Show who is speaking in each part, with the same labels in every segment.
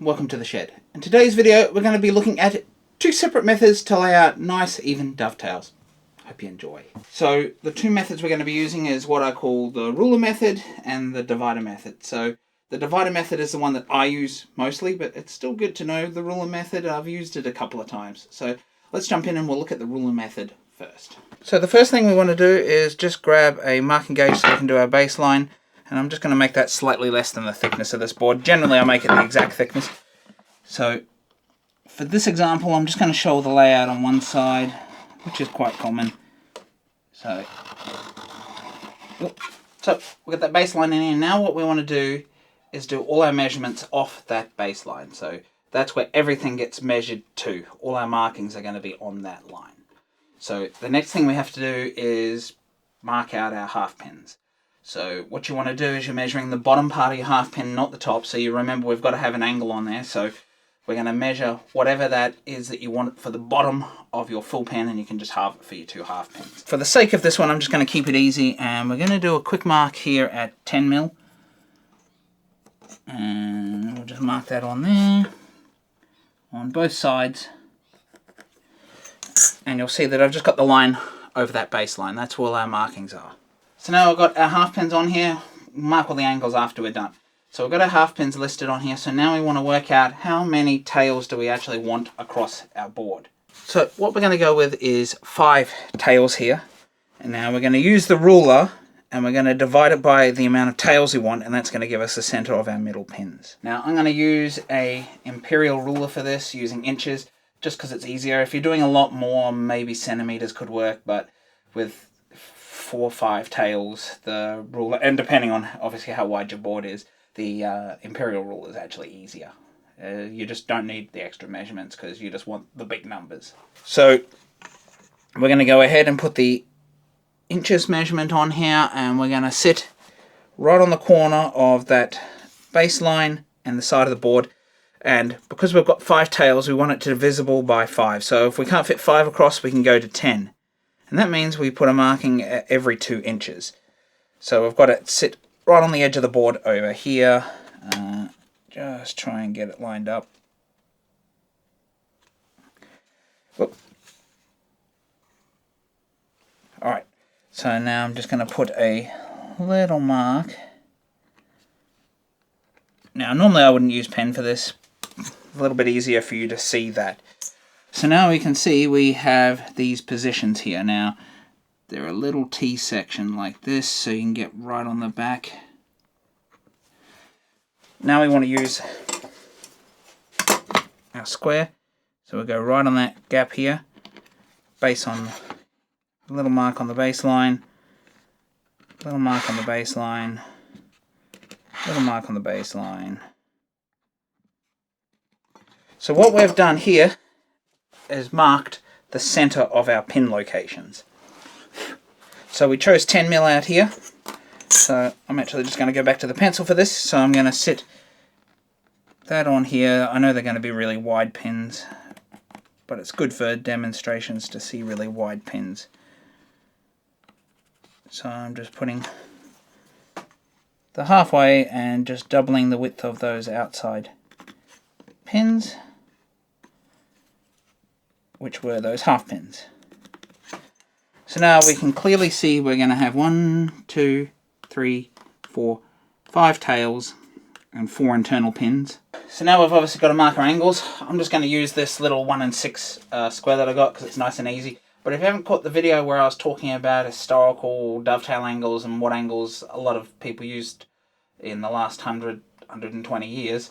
Speaker 1: welcome to the shed. In today's video we're going to be looking at two separate methods to lay out nice even dovetails. Hope you enjoy. So the two methods we're going to be using is what I call the ruler method and the divider method. So the divider method is the one that I use mostly, but it's still good to know the ruler method. I've used it a couple of times. So let's jump in and we'll look at the ruler method first. So the first thing we want to do is just grab a marking gauge so we can do our baseline. And I'm just going to make that slightly less than the thickness of this board. Generally I make it the exact thickness. So for this example I'm just going to show the layout on one side, which is quite common. So we've got that baseline in here. Now what we want to do is do all our measurements off that baseline. So that's where everything gets measured to. All our markings are going to be on that line. So the next thing we have to do is mark out our half pins. So what you want to do is you're measuring the bottom part of your half pin, not the top. So you remember we've got to have an angle on there. So we're going to measure whatever that is that you want for the bottom of your full pin, and you can just halve it for your two half pins. For the sake of this one, I'm just going to keep it easy, and we're going to do a quick mark here at 10 mil. And we'll just mark that on there, on both sides. And you'll see that I've just got the line over that baseline. That's where all our markings are. So now I've got our half pins on here. Mark all the angles after we're done. So we've got our half pins listed on here. So now we want to work out how many tails do we actually want across our board. So what we're going to go with is 5 tails here. And now we're going to use the ruler and we're going to divide it by the amount of tails we want, and that's going to give us the center of our middle pins. Now I'm going to use a imperial ruler for this, using inches, just because it's easier. If you're doing a lot more, maybe centimeters could work, but with 4 or 5 tails, the ruler, and depending on obviously how wide your board is, the imperial ruler is actually easier. You just don't need the extra measurements because you just want the big numbers. So we're going to go ahead and put the inches measurement on here, and we're going to sit right on the corner of that baseline and the side of the board. And because we've got 5 tails, we want it to be divisible by 5. So if we can't fit 5 across, we can go to 10. And that means we put a marking at every 2 inches. So we've got it sit right on the edge of the board over here. Just try and get it lined up. Alright, so now I'm just going to put a little mark. Now normally I wouldn't use pen for this. A little bit easier for you to see that. So now we can see we have these positions here. Now they're a little T section like this, so you can get right on the back. Now we want to use our square, so we'll go right on that gap here, base on a little mark on the baseline, little mark on the baseline, little mark on the baseline. So what we've done here is marked the center of our pin locations. So we chose 10 mil out here. So I'm actually just going to go back to the pencil for this. So I'm going to sit that on here. I know they're going to be really wide pins, but it's good for demonstrations to see really wide pins. So I'm just putting the halfway and just doubling the width of those outside pins, which were those half pins. So now we can clearly see we're going to have 1, 2, 3, 4, 5 tails and 4 internal pins. So now we've obviously got to mark our angles. I'm just going to use this little 1 and 6 square that I got because it's nice and easy. But if you haven't caught the video where I was talking about historical dovetail angles and what angles a lot of people used in the last 100, 120 years,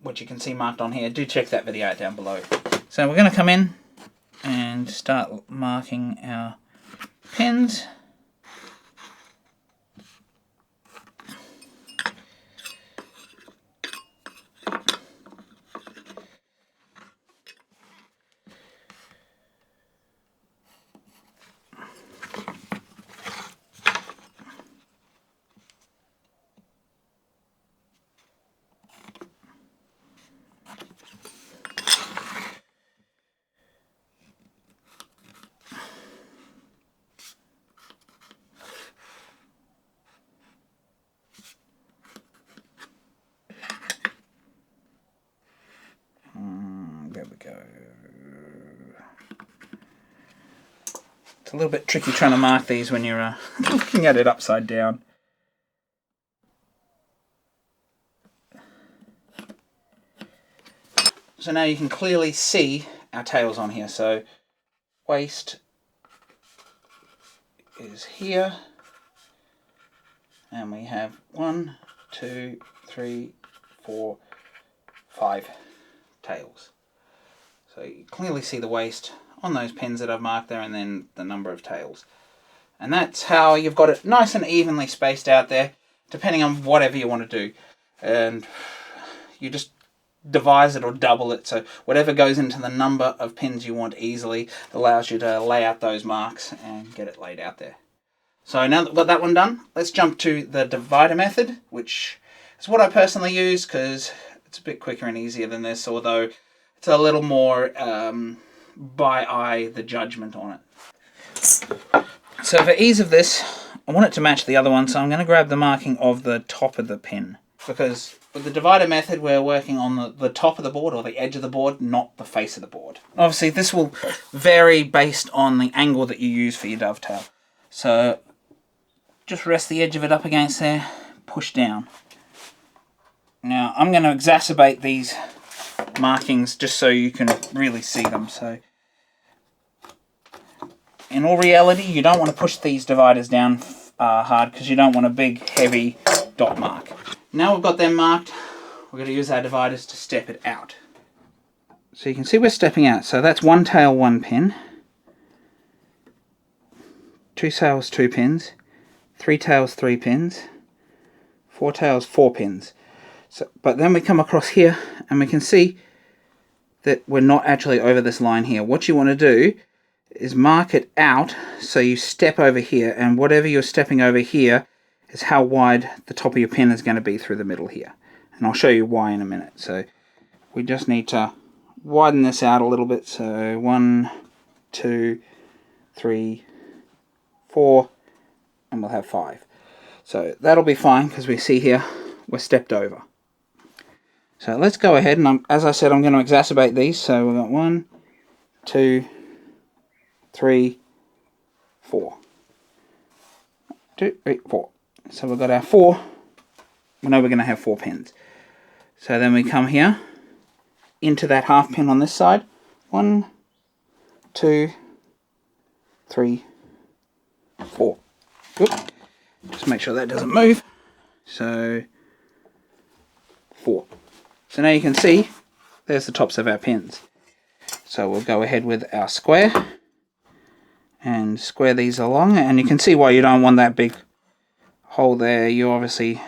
Speaker 1: which you can see marked on here, do check that video out down below. So we're going to come in and start marking our pins. It's a little bit tricky trying to mark these when you're looking at it upside down. So now you can clearly see our tails on here. So waist is here, and we have 1, 2, 3, 4, 5 tails. So you clearly see the waist on those pins that I've marked there, and then the number of tails. And that's how you've got it nice and evenly spaced out there, depending on whatever you want to do. And you just devise it or double it, so whatever goes into the number of pins you want easily allows you to lay out those marks and get it laid out there. So now that we've got that one done, let's jump to the divider method, which is what I personally use because it's a bit quicker and easier than this, although it's a little more by eye, the judgment on it. So for ease of this, I want it to match the other one, so I'm going to grab the marking of the top of the pin, because with the divider method we're working on the top of the board or the edge of the board, not the face of the board. Obviously this will vary based on the angle that you use for your dovetail. So just rest the edge of it up against there, push down. Now I'm going to exacerbate these markings just so you can really see them. So in all reality you don't want to push these dividers down hard, because you don't want a big heavy dot mark. Now we've got them marked, we're going to use our dividers to step it out. So you can see we're stepping out. So that's 1 tail, 1 pin, 2 tails, 2 pins, 3 tails, 3 pins, 4 tails, 4 pins. So, but then we come across here and we can see that we're not actually over this line here. What you want to do is mark it out so you step over here, and whatever you're stepping over here is how wide the top of your pin is going to be through the middle here. And I'll show you why in a minute. So we just need to widen this out a little bit. So 1, 2, 3, 4, and we'll have 5. So that'll be fine, because we see here we're stepped over. So let's go ahead, and as I said, I'm going to exacerbate these. So we've got 1, 2, 3, 4. 2, 3, 4. So we've got our 4. We know we're going to have 4 pins. So then we come here into that half pin on this side. 1, 2, 3, 4. Oop. Just make sure that doesn't move. So 4. So now you can see there's the tops of our pins. So we'll go ahead with our square and square these along, and you can see why you don't want that big hole there. You obviously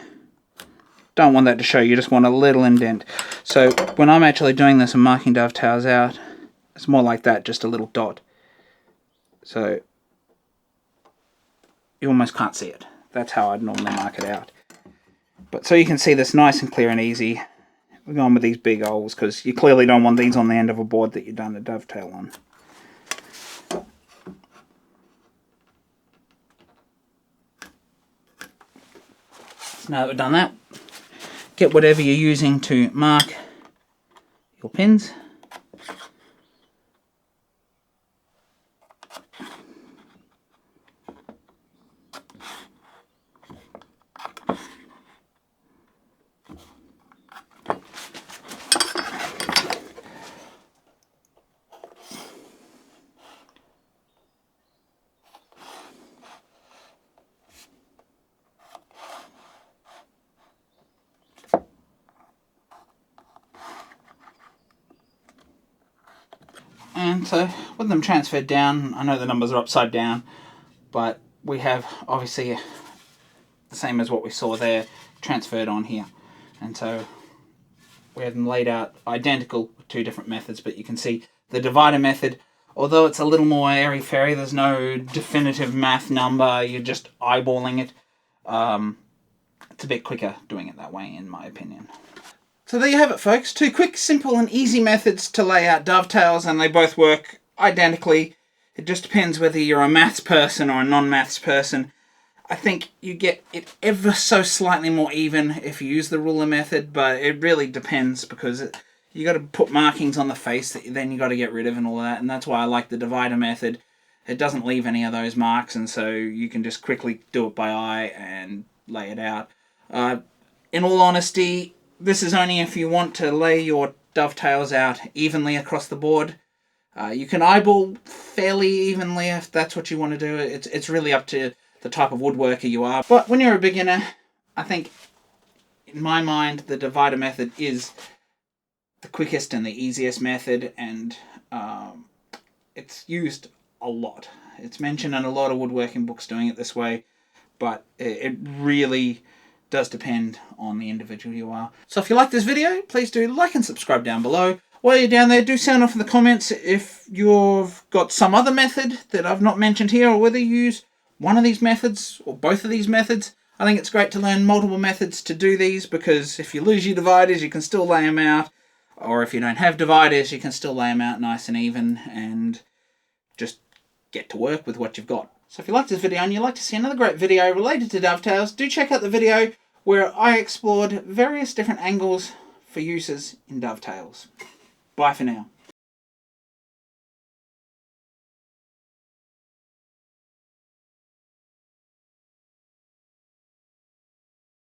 Speaker 1: don't want that to show, you just want a little indent. So when I'm actually doing this and marking dovetails out, it's more like that, just a little dot. So you almost can't see it. That's how I'd normally mark it out. But so you can see this nice and clear and easy. We're going with these big holes because you clearly don't want these on the end of a board that you've done a dovetail on. Now that we've done that, get whatever you're using to mark your pins. And so with them transferred down, I know the numbers are upside down, but we have obviously the same as what we saw there transferred on here. And so we have them laid out identical with 2 different methods, but you can see the divider method, although it's a little more airy-fairy, there's no definitive math number, you're just eyeballing it. It's a bit quicker doing it that way, in my opinion. So there you have it, folks. 2 quick, simple and easy methods to lay out dovetails, and they both work identically. It just depends whether you're a maths person or a non-maths person. I think you get it ever so slightly more even if you use the ruler method, but it really depends, because you got to put markings on the face that then you got to get rid of and all that, and that's why I like the divider method. it doesn't leave any of those marks, and so you can just quickly do it by eye and lay it out. In all honesty, this is only if you want to lay your dovetails out evenly across the board. You can eyeball fairly evenly if that's what you want to do. It's really up to the type of woodworker you are. But when you're a beginner, I think, in my mind, the divider method is the quickest and the easiest method, and it's used a lot. It's mentioned in a lot of woodworking books doing it this way, but it really does depend on the individual you are. So if you like this video, please do like and subscribe down below. While you're down there, do sound off in the comments if you've got some other method that I've not mentioned here, or whether you use one of these methods or both of these methods. I think it's great to learn multiple methods to do these, because if you lose your dividers, you can still lay them out. Or if you don't have dividers, you can still lay them out nice and even and just get to work with what you've got. So if you like this video and you'd like to see another great video related to dovetails, do check out the video where I explored various different angles for uses in dovetails. Bye for now.